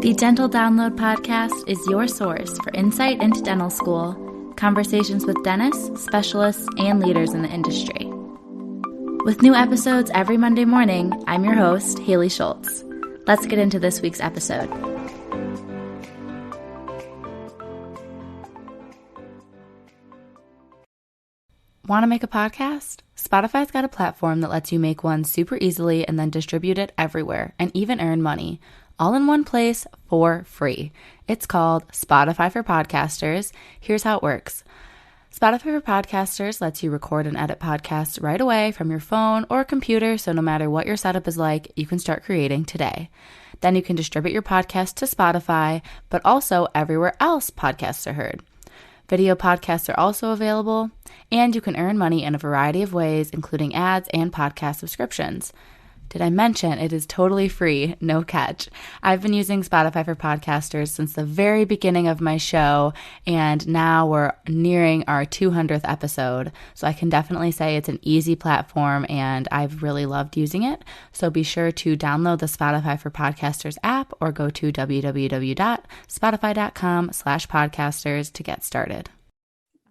The Dental Download Podcast is your source for insight into dental school, conversations with dentists, specialists, and leaders in the industry. With new episodes every Monday morning, I'm your host, Haley Schultz. Let's get into this week's episode. Want to make a podcast? Spotify's got a platform that lets you make one super easily and then distribute it everywhere and even earn money, all in one place for free. It's called Spotify for Podcasters. Here's how it works. Spotify for Podcasters lets you record and edit podcasts right away from your phone or computer, so no matter what your setup is like, you can start creating today. Then you can distribute your podcast to Spotify, but also everywhere else podcasts are heard. Video podcasts are also available, and you can earn money in a variety of ways, including ads and podcast subscriptions. Did I mention it is totally free, no catch? I've been using Spotify for Podcasters since the very beginning of my show, and now we're nearing our 200th episode, so I can definitely say it's an easy platform, and I've really loved using it. So be sure to download the Spotify for Podcasters app or go to www.spotify.com/podcasters to get started.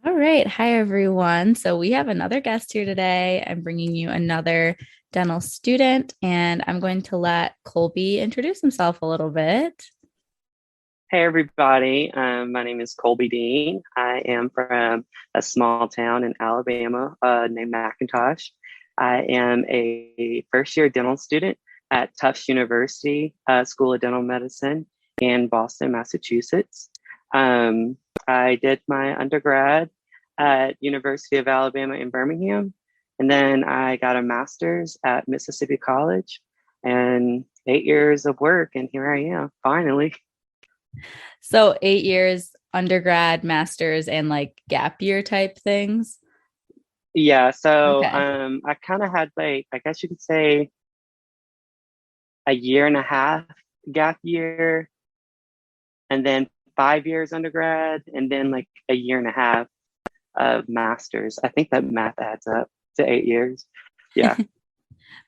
All right. Hi, everyone. So we have another guest here today. I'm bringing you another dental student, and I'm going to let Colby introduce himself a little bit. Hey, everybody. My name is Colby Dean. I am from a small town in Alabama named McIntosh. I am a first-year dental student at Tufts University School of Dental Medicine in Boston, Massachusetts. I did my undergrad at University of Alabama in Birmingham. And then I got a master's at Mississippi College and 8 years of work. And here I am, finally. So 8 years undergrad, master's, and like gap year type things? Yeah. So okay. I kind of had I guess you could say a year and a half gap year, and then 5 years undergrad, and then like a year and a half of master's. I think that math adds up to 8 years. Yeah.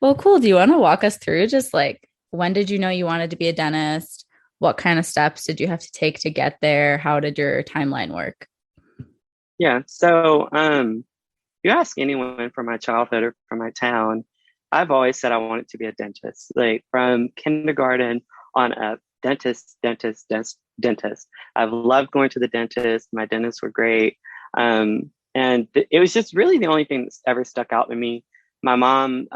Well, cool. Do you want to walk us through just like, when did you know you wanted to be a dentist? What kind of steps did you have to take to get there? How did your timeline work? Yeah. So you ask anyone from my childhood or from my town, I've always said I wanted to be a dentist. Like from kindergarten on up, dentist. I've loved going to the dentist. My dentists were great. And it was just really the only thing that's ever stuck out to me. My mom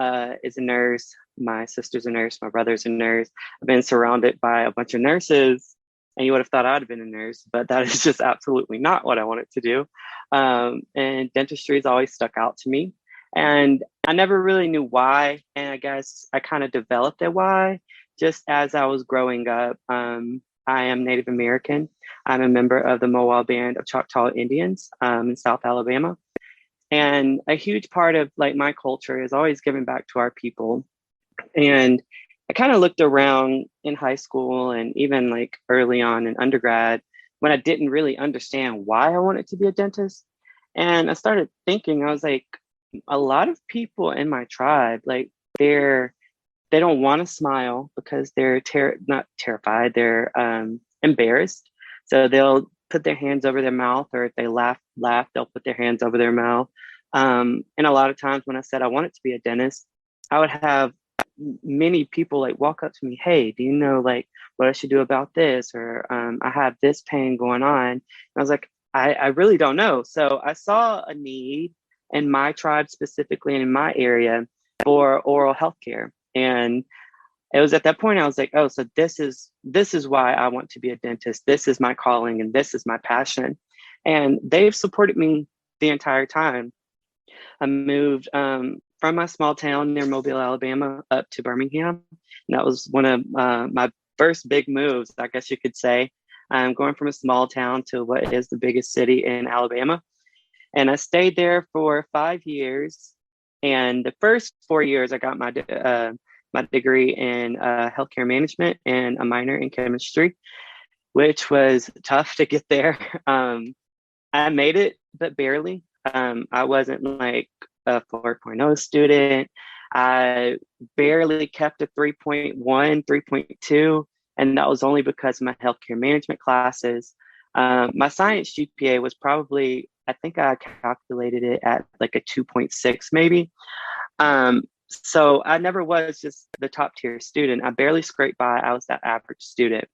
is a nurse. My sister's a nurse. My brother's a nurse. I've been surrounded by a bunch of nurses, and you would have thought I'd have been a nurse, but that is just absolutely not what I wanted to do. And dentistry has always stuck out to me. And I never really knew why. And I guess I kind of developed a why just as I was growing up. I am Native American. I'm a member of the Mowal Band of Choctaw Indians in South Alabama. And a huge part of like my culture is always giving back to our people. And I kind of looked around in high school and even like early on in undergrad when I didn't really understand why I wanted to be a dentist. And I started thinking, I was like, a lot of people in my tribe, like they don't want to smile because they're not terrified, they're embarrassed. So they'll put their hands over their mouth, or if they laugh, they'll put their hands over their mouth. And a lot of times when I said I wanted to be a dentist, I would have many people like walk up to me, hey, do you know like what I should do about this? Or I have this pain going on. And I was like, I really don't know. So I saw a need in my tribe specifically and in my area for oral health care. And it was at that point I was like, oh, so this is why I want to be a dentist. This is my calling and this is my passion. And they've supported me the entire time. I moved from my small town near Mobile, Alabama, up to Birmingham. And that was one of my first big moves, I guess you could say. I'm going from a small town to what is the biggest city in Alabama. And I stayed there for 5 years. And the first 4 years, I got my degree in healthcare management and a minor in chemistry, which was tough to get there. I made it, but barely. I wasn't like a 4.0 student. I barely kept a 3.1, 3.2. And that was only because of my healthcare management classes. My science GPA was probably, I think I calculated it at like a 2.6 maybe. So I never was just the top tier student. I barely scraped by. I was that average student.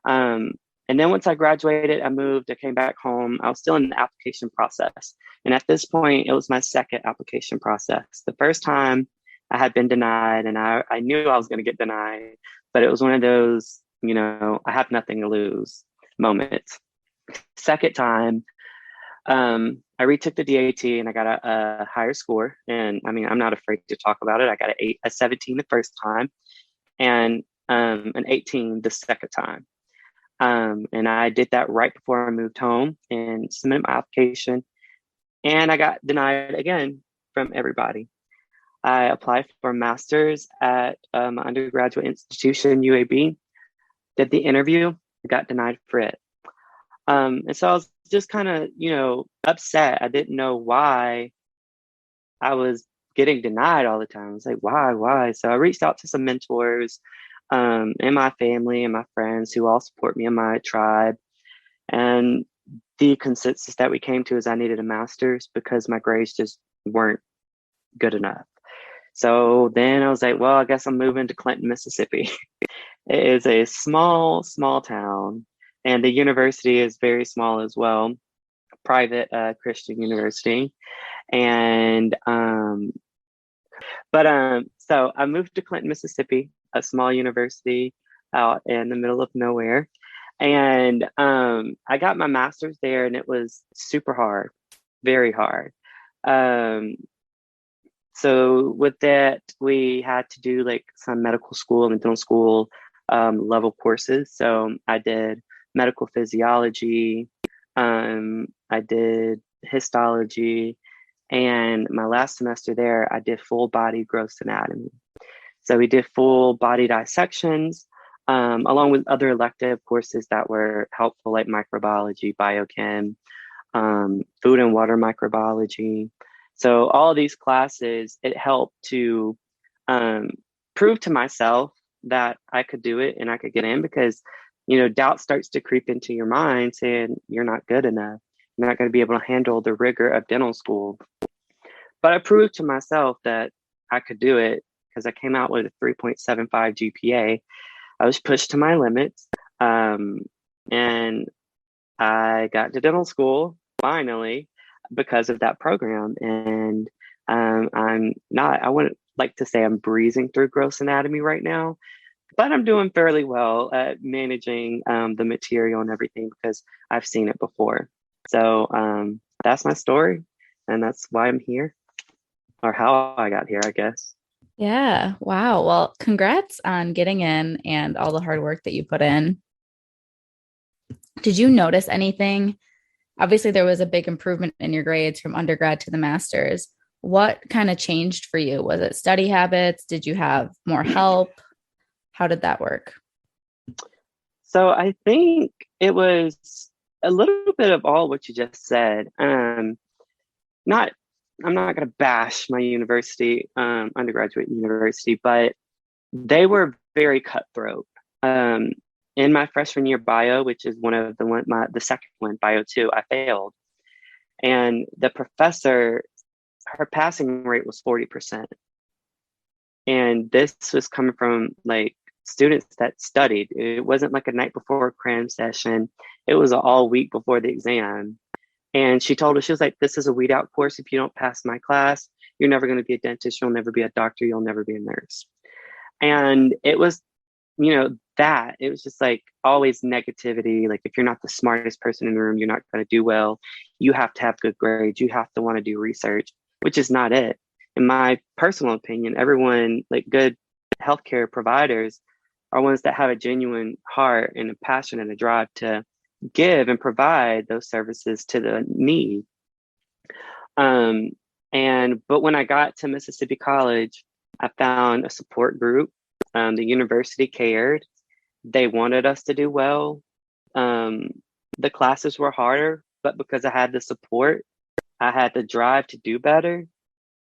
Um, and then once I graduated, I came back home. I was still in the application process. And at this point, it was my second application process. The first time I had been denied, and I knew I was going to get denied, but it was one of those, I have nothing to lose moments. Second time, I retook the DAT and I got a higher score. And I mean, I'm not afraid to talk about it. I got a 17 the first time and an 18 the second time. And I did that right before I moved home and submitted my application. And I got denied again from everybody. I applied for a master's at my undergraduate institution, UAB, did the interview, got denied for it. And so I was just kind of, upset. I didn't know why I was getting denied all the time. I was like, why? So I reached out to some mentors and my family and my friends who all support me in my tribe. And the consensus that we came to is I needed a master's because my grades just weren't good enough. So then I was like, well, I guess I'm moving to Clinton, Mississippi. It is a small, small town, and the university is very small as well, private Christian university. And so I moved to Clinton, Mississippi, a small university out in the middle of nowhere. And I got my master's there, and it was super hard, very hard. So with that, we had to do like some medical school and dental school level courses. So I did medical physiology, I did histology, and my last semester there, I did full body gross anatomy. So we did full body dissections, along with other elective courses that were helpful, like microbiology, biochem, food and water microbiology. So all of these classes, it helped to prove to myself that I could do it and I could get in because, doubt starts to creep into your mind saying you're not good enough. You're not going to be able to handle the rigor of dental school. But I proved to myself that I could do it because I came out with a 3.75 GPA. I was pushed to my limits. And I got to dental school finally because of that program. And I wouldn't like to say I'm breezing through gross anatomy right now, but I'm doing fairly well at managing the material and everything because I've seen it before. So that's my story, and that's why I'm here, or how I got here, I guess. Yeah. Wow. Well, congrats on getting in and all the hard work that you put in. Did you notice anything? Obviously, there was a big improvement in your grades from undergrad to the master's. What kind of changed for you? Was it study habits? Did you have more help? How did that work? So I think it was a little bit of all what you just said. Not, I'm not going to bash my university, undergraduate university, but they were very cutthroat. In my freshman year bio, which is the second one, bio two, I failed. And the professor, her passing rate was 40%. And this was coming from like students that studied. It wasn't like a night before cram session. It was all week before the exam. And she told us, she was like, this is a weed out course. If you don't pass my class, you're never going to be a dentist. You'll never be a doctor. You'll never be a nurse. And it was, that it was just like always negativity. Like if you're not the smartest person in the room, you're not going to do well. You have to have good grades. You have to want to do research, which is not it. In my personal opinion, everyone, like good healthcare providers, are ones that have a genuine heart and a passion and a drive to give and provide those services to the need. But when I got to Mississippi College, I found a support group. The university cared. They wanted us to do well. The classes were harder, but because I had the support, I had the drive to do better.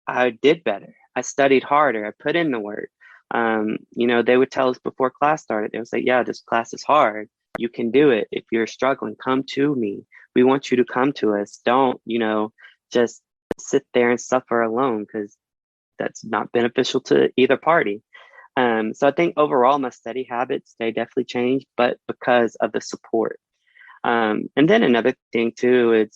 I did better. I studied harder. I put in the work. They would tell us before class started, they would say, yeah, this class is hard. You can do it. If you're struggling, come to me. We want you to come to us. Don't, just sit there and suffer alone because that's not beneficial to either party. So I think overall my study habits, they definitely changed, but because of the support. And then another thing too,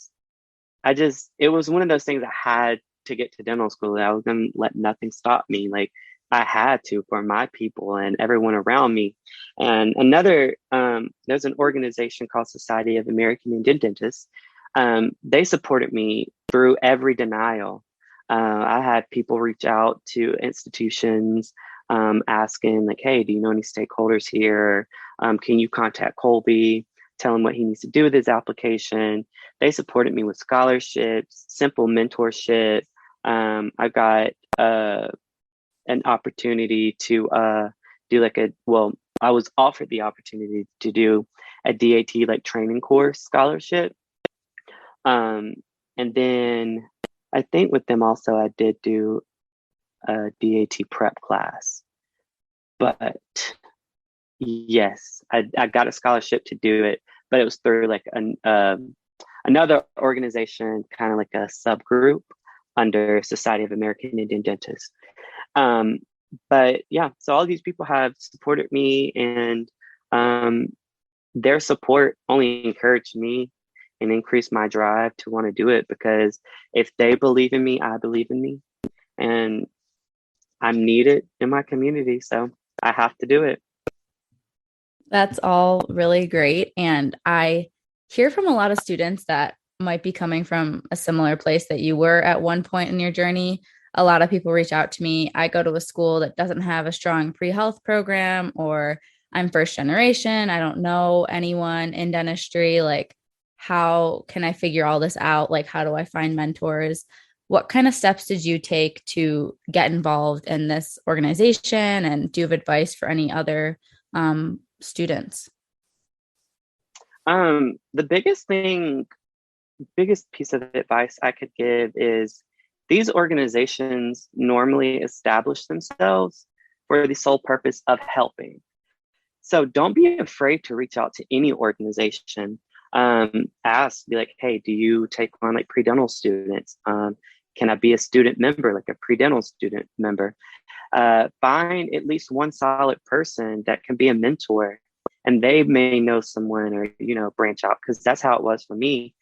it was one of those things I had to get to dental school. I was going to let nothing stop me. Like I had to for my people and everyone around me. And there's an organization called Society of American Indian Dentists. They supported me through every denial. I had people reach out to institutions asking like, hey, do you know any stakeholders here? Can you contact Colby? Tell him what he needs to do with his application. They supported me with scholarships, simple mentorship. I got an opportunity to I was offered the opportunity to do a DAT like training course scholarship. And then I think with them also, I did do a DAT prep class. But yes, I got a scholarship to do it, but it was through like another organization, kind of like a subgroup under Society of American Indian Dentists. But yeah, so all these people have supported me, and their support only encouraged me and increased my drive to want to do it, because if they believe in me, I believe in me, and I'm needed in my community, so I have to do it. That's all really great. And I hear from a lot of students that might be coming from a similar place that you were at one point in your journey. A lot of people reach out to me. I go to a school that doesn't have a strong pre-health program, or I'm first generation. I don't know anyone in dentistry. Like, how can I figure all this out? Like, how do I find mentors? What kind of steps did you take to get involved in this organization? And do you have advice for any other students? The biggest piece of advice I could give is these organizations normally establish themselves for the sole purpose of helping. So don't be afraid to reach out to any organization. Be like, hey, do you take on like pre-dental students? Can I be a student member, like a pre-dental student member? Find at least one solid person that can be a mentor, and they may know someone, or branch out, because that's how it was for me.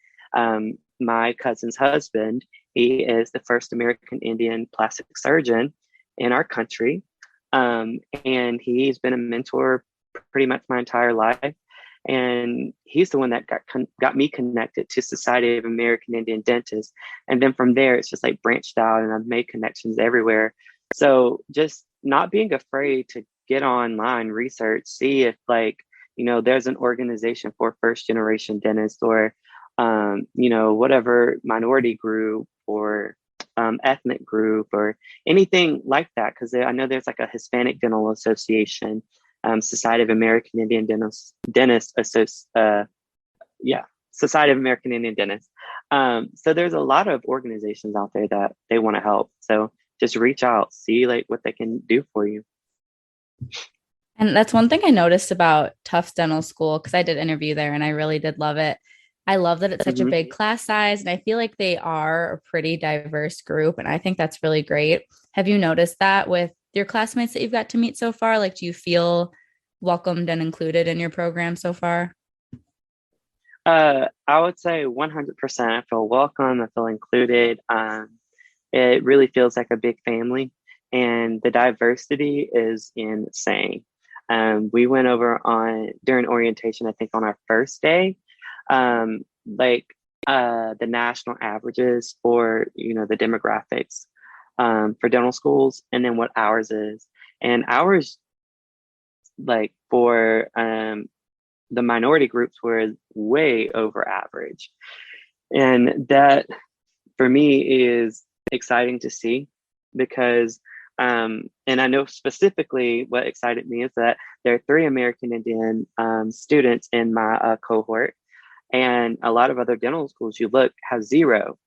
My cousin's husband, he is the first American Indian plastic surgeon in our country, and he's been a mentor pretty much my entire life. And he's the one that got me connected to Society of American Indian Dentists. And then from there, it's just like branched out, and I've made connections everywhere. So just not being afraid to get online, research, see if there's an organization for first generation dentists, or, whatever minority group, or ethnic group, or anything like that. Because I know there's like a Hispanic Dental Association, Society of American Indian Society of American Indian Dentists. So there's a lot of organizations out there that they want to help. So just reach out, see like what they can do for you. And that's one thing I noticed about Tufts Dental School, because I did interview there and I really did love it. I love that it's such a big class size, and I feel like they are a pretty diverse group. And I think that's really great. Have you noticed that with your classmates that you've got to meet so far? Like, do you feel welcomed and included in your program so far? I would say 100%. I feel welcome. I feel included. It really feels like a big family, and the diversity is insane. We went over during orientation, I think on our first day, the national averages for, the demographics, for dental schools, and then what ours is. And ours, like for, the minority groups, were way over average. And that for me is exciting to see, because and I know specifically what excited me is that there are 3 American Indian students in my cohort, and a lot of other dental schools you look have 0,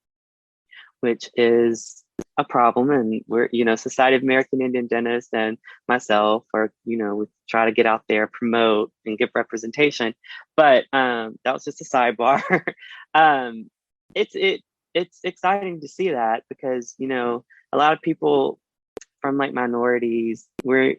which is a problem, and we're, Society of American Indian Dentists and myself are, we try to get out there, promote and give representation. But that was just a sidebar. um, it's it it's exciting to see that because, a lot of people from like minorities, we're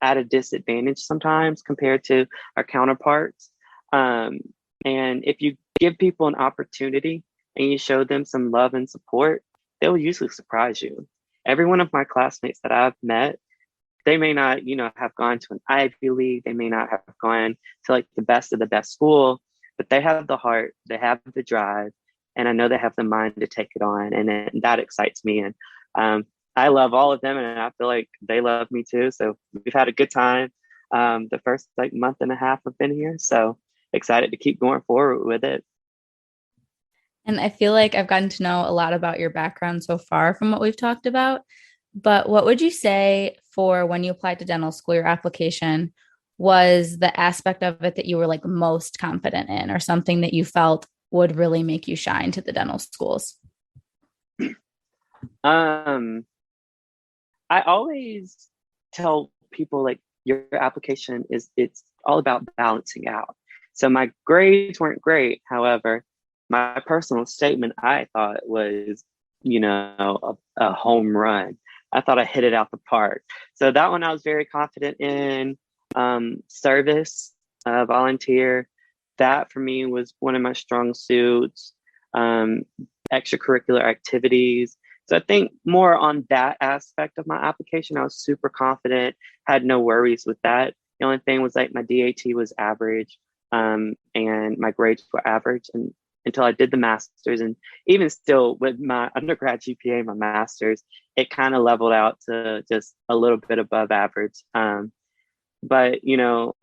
at a disadvantage sometimes compared to our counterparts. Um, and if you give people an opportunity and you show them some love and support, they'll usually surprise you. Every one of my classmates that I've met, they may not, have gone to an Ivy League, they may not have gone to like the best of the best school, but they have the heart, they have the drive, and I know they have the mind to take it on, and that excites me. And um, I love all of them, and I feel like they love me too. So we've had a good time the first like month and a half I've been here. So excited to keep going forward with it. And I feel like I've gotten to know a lot about your background so far from what we've talked about. But what would you say for when you applied to dental school, your application was the aspect of it that you were like most confident in, or something that you felt would really make you shine to the dental schools? Um, I always tell people like your application it's all about balancing out. So my grades weren't great. However, my personal statement I thought was, a home run. I thought I hit it out the park. So that one I was very confident in. Service, volunteer, that for me was one of my strong suits. Um, Extracurricular activities, so I think more on that aspect of my application, I was super confident, had no worries with that. The only thing was like my DAT was average, and my grades were average, and until I did the master's, and even still with my undergrad GPA, my master's, it kind of leveled out to just a little bit above average. But to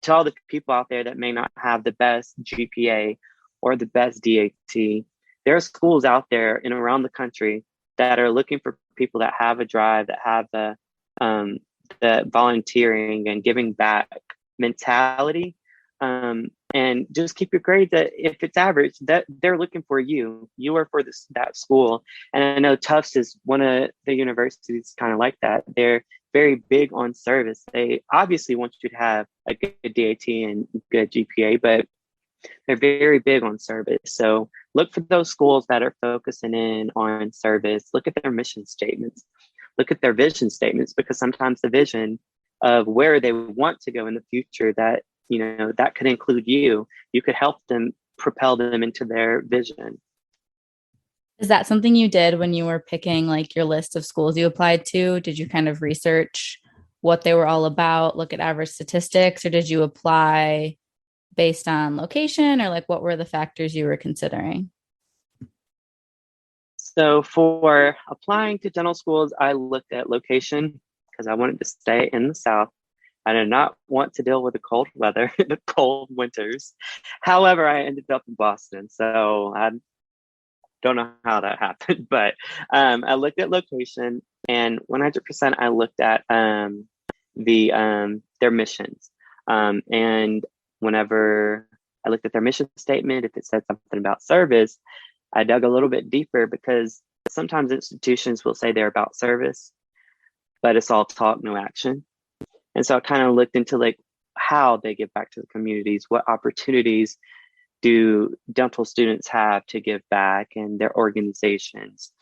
all the people out there that may not have the best GPA or the best DAT, there are schools out there and around the country that are looking for people that have a drive, that have the volunteering and giving back mentality. And just keep your grades that if it's average, that they're looking for you. You are for that school. And I know Tufts is one of the universities kind of like that. They're very big on service. They obviously want you to have a good DAT and good GPA, but they're very big on service. So look for those schools that are focusing in on service. Look at their mission statements. Look at their vision statements, because sometimes the vision of where they want to go in the future, that that could include you. You could help them propel them into their vision. Is that something you did when you were picking like your list of schools you applied to? Did you kind of research what they were all about, look at average statistics, or did you apply based on location, or like what were the factors you were considering? So for applying to dental schools, I looked at location because I wanted to stay in the South. I did not want to deal with the cold weather, the cold winters. However, I ended up in Boston, so I don't know how that happened, but I looked at location, and 100% I looked at their missions. And whenever I looked at their mission statement, if it said something about service, I dug a little bit deeper, because sometimes institutions will say they're about service, but it's all talk, no action. And so I kind of looked into like how they give back to the communities, what opportunities do dental students have to give back in their organizations.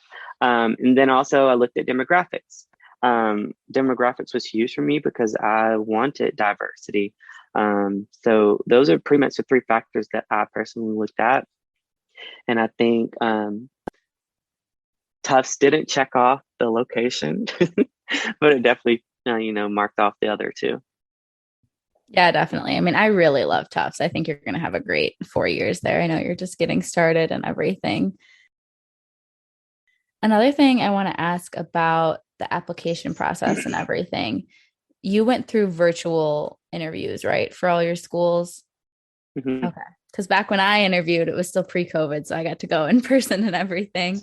And then also I looked at demographics. Demographics was huge for me because I wanted diversity. So those are pretty much the three factors that I personally looked at. And I think Tufts didn't check off the location, but it definitely, marked off the other two. Yeah, definitely. I mean, I really love Tufts. I think you're going to have a great 4 years there. I know you're just getting started and everything. Another thing I want to ask about the application process and everything. You went through virtual interviews, right, for all your schools? Mhm. Okay. Because back when I interviewed, it was still pre-COVID, so I got to go in person and everything.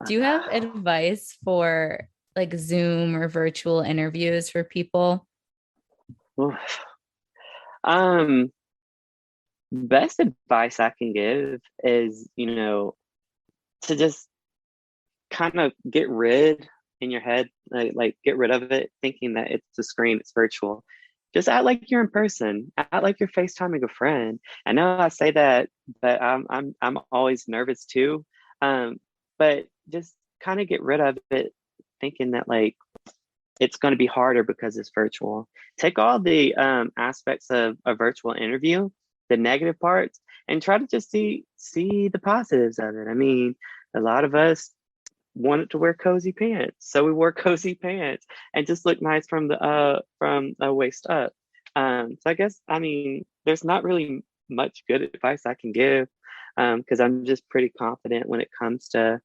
Do you have advice for like Zoom or virtual interviews for people? Oof. Um, Best advice I can give is, to just kind of get rid in your head, like get rid of it, thinking that it's a screen, it's virtual. Just act like you're in person. Act like you're FaceTiming a friend. I know I say that, but I'm always nervous too. Um, but just kind of get rid of it, thinking that like it's going to be harder because it's virtual. Take all the aspects of a virtual interview, the negative parts, and try to just see the positives of it. I mean, a lot of us wanted to wear cozy pants, so we wore cozy pants and just look nice from waist up. So I guess I mean, there's not really much good advice I can give because I'm just pretty confident when it comes to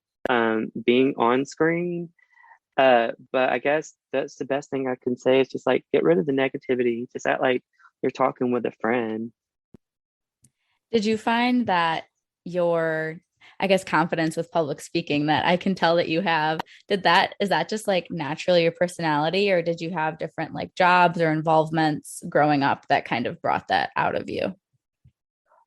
being on screen. But I guess that's the best thing I can say is just like get rid of the negativity. Just act like you're talking with a friend. Did you find that your, I guess, confidence with public speaking that I can tell that you have, is that just like naturally your personality, or did you have different like jobs or involvements growing up that kind of brought that out of you?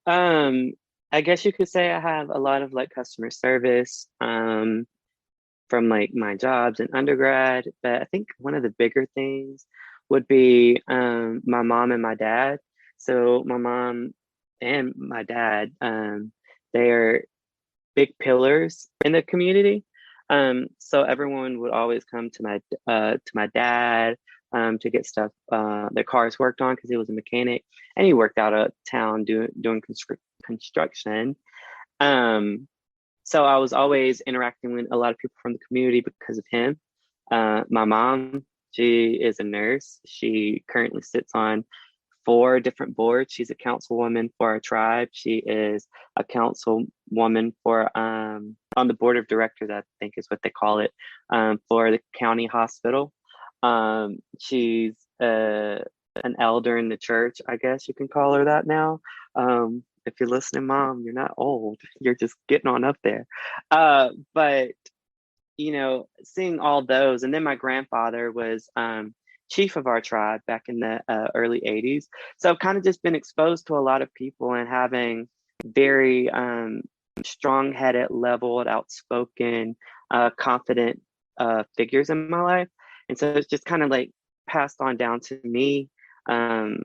Um, I guess you could say I have a lot of like customer service from like my jobs in undergrad, but I think one of the bigger things would be my mom and my dad. So my mom and my dad, they are big pillars in the community. So everyone would always come to my dad to get stuff their cars worked on because he was a mechanic and he worked out of town doing construction. Um, so I was always interacting with a lot of people from the community because of him. My mom, she is a nurse. She currently sits on four different boards. She's a councilwoman for our tribe. She is a councilwoman for on the board of directors, I think is what they call it, for the county hospital. She's an elder in the church, I guess you can call her that now. If you're listening, Mom, you're not old. You're just getting on up there. But you know, seeing all those, and then my grandfather was chief of our tribe back in the early 80s. So I've kind of just been exposed to a lot of people and having very strong-headed, leveled, outspoken, confident figures in my life. And so it's just kind of like passed on down to me. Um,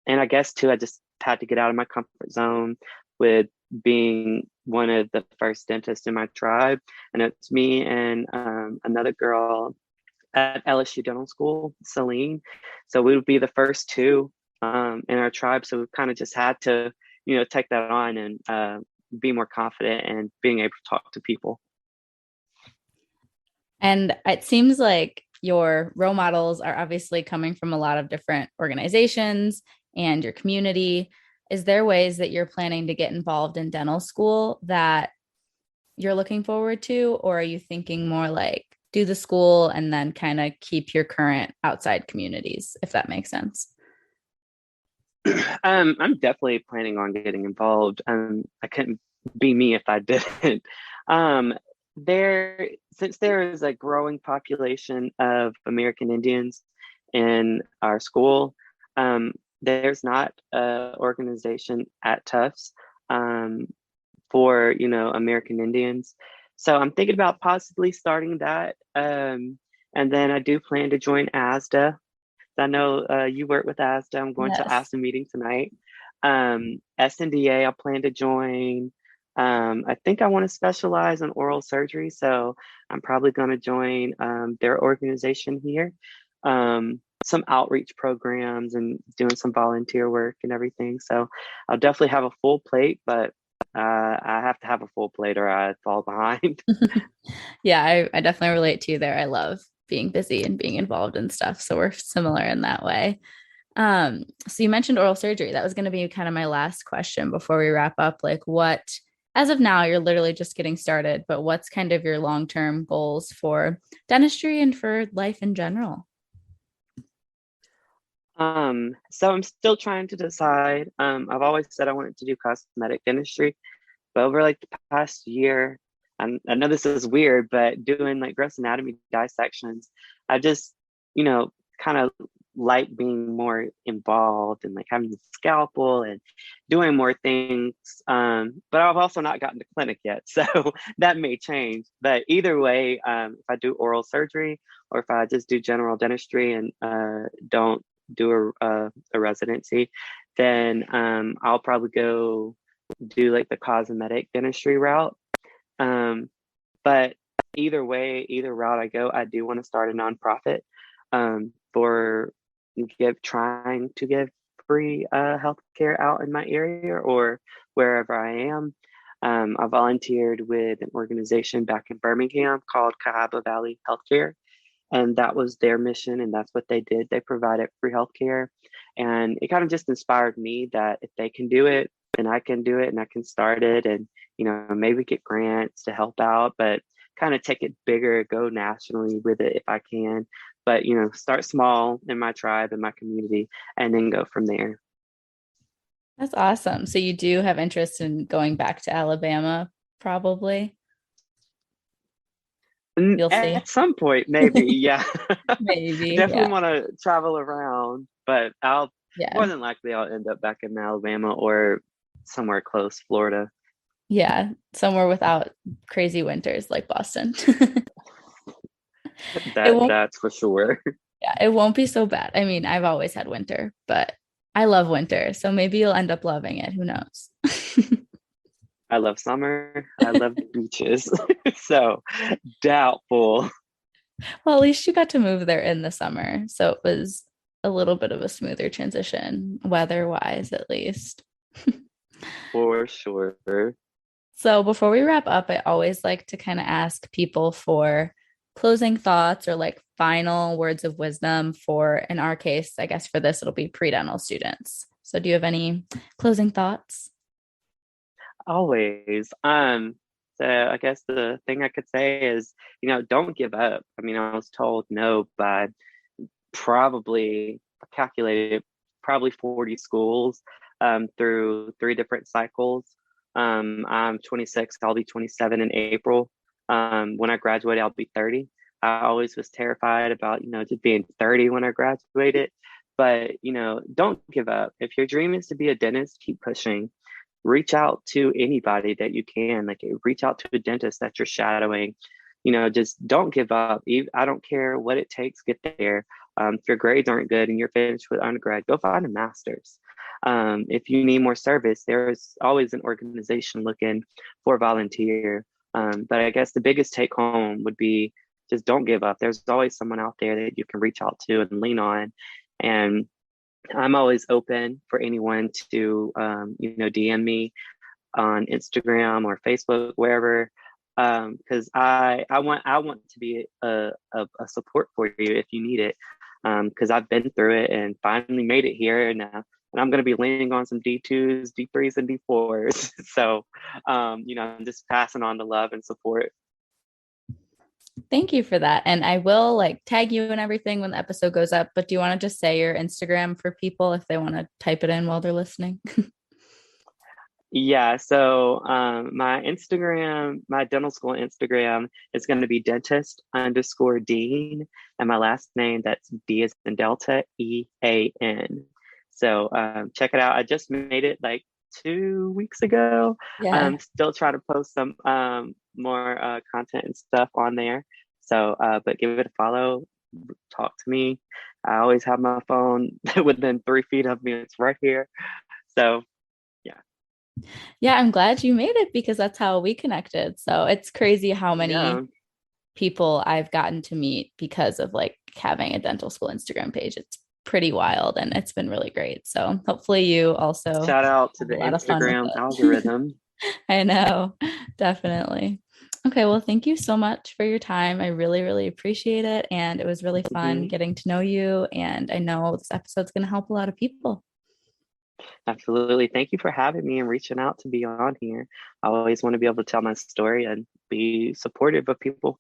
and I guess too, I just had to get out of my comfort zone with being one of the first dentists in my tribe. And it's me and another girl at LSU Dental School, Celine. So we would be the first two in our tribe. So we kind of just had to, you know, take that on and be more confident and being able to talk to people. And it seems like your role models are obviously coming from a lot of different organizations and your community. Is there ways that you're planning to get involved in dental school that you're looking forward to? Or are you thinking more like do the school and then kind of keep your current outside communities, if that makes sense? I'm definitely planning on getting involved. I couldn't be me if I didn't. Um, since there is a growing population of American Indians in our school, there's not an organization at Tufts um, for American Indians. So I'm thinking about possibly starting that. And then I do plan to join ASDA. I know you work with ASDA. I'm going to Yes. ASDA meeting tonight. SNDA, I plan to join. I think I want to specialize in oral surgery, so I'm probably going to join their organization here. Some outreach programs and doing some volunteer work and everything. So I'll definitely have a full plate, but I have to have a full plate or I fall behind. Yeah, I definitely relate to you there. I love being busy and being involved in stuff. So we're similar in that way. So you mentioned oral surgery. That was going to be kind of my last question before we wrap up. Like, what, as of now, you're literally just getting started, but what's kind of your long-term goals for dentistry and for life in general? So I'm still trying to decide. I've always said I wanted to do cosmetic dentistry, but over like the past year, and I know this is weird, but doing like gross anatomy dissections, I just, kind of like being more involved and like having the scalpel and doing more things. But I've also not gotten to clinic yet, so that may change. But either way, if I do oral surgery or if I just do general dentistry and don't do a residency, then I'll probably go do like the cosmetic dentistry route. But either way, either route I go, I do want to start a nonprofit for trying to give free healthcare out in my area or wherever I am. I volunteered with an organization back in Birmingham called Cahaba Valley Healthcare, and that was their mission, and that's what they did. They provided free healthcare, and it kind of just inspired me that if they can do it, then I can do it, and I can start it, and maybe get grants to help out, but kind of take it bigger, go nationally with it if I can. But start small in my tribe, in my community, and then go from there. That's awesome. So you do have interest in going back to Alabama, probably. You'll see. At some point, maybe, yeah. Maybe, Definitely yeah. want to travel around, but I'll Yeah. more than likely I'll end up back in Alabama or somewhere close, Florida. Yeah. Somewhere without crazy winters like Boston. It won't, That's for sure. yeah, it won't be so bad. I mean, I've always had winter, but I love winter. So maybe you'll end up loving it. Who knows? I love summer. I love the beaches. So doubtful. Well, at least you got to move there in the summer. So it was a little bit of a smoother transition, weather-wise, at least. For sure. So before we wrap up, I always like to kind of ask people for closing thoughts or like final words of wisdom for, in our case, I guess for this, it'll be pre-dental students. So do you have any closing thoughts? Always. So I guess the thing I could say is, don't give up. I mean, I was told no by probably calculated probably 40 schools through 3 different cycles. I'm 26, I'll be 27 in April. When I graduate, I'll be 30. I always was terrified about, just being 30 when I graduated. But, don't give up. If your dream is to be a dentist, keep pushing. Reach out to anybody that you can. Like, reach out to a dentist that you're shadowing. Just don't give up. I don't care what it takes, get there. If your grades aren't good and you're finished with undergrad, go find a master's. If you need more service, there's always an organization looking for a volunteer. But I guess the biggest take home would be just don't give up. There's always someone out there that you can reach out to and lean on. And I'm always open for anyone to, DM me on Instagram or Facebook, wherever, because I want to be a support for you if you need it, because I've been through it and finally made it here, and I'm going to be leaning on some D2s, D3s, and D4s. So, I'm just passing on the love and support. Thank you for that. And I will like tag you and everything when the episode goes up. But do you want to just say your Instagram for people if they want to type it in while they're listening? Yeah, so my Instagram, my dental school Instagram is going to be dentist_Dean, and my last name, that's D as in Delta, EAN. So check it out. I just made it like 2 weeks ago. Yeah. I'm still trying to post some more content and stuff on there. So, but give it a follow, talk to me. I always have my phone within 3 feet of me. It's right here. So, yeah. Yeah, I'm glad you made it because that's how we connected. So it's crazy how Yeah. many people I've gotten to meet because of like having a dental school Instagram page. It's pretty wild and it's been really great. So hopefully you also Shout out to have the a lot of fun with Instagram it. algorithm. I know, definitely. Okay, well, thank you so much for your time. I really, really appreciate it. And it was really fun Mhm. getting to know you. And I know this episode's going to help a lot of people. Absolutely. Thank you for having me and reaching out to be on here. I always want to be able to tell my story and be supportive of people.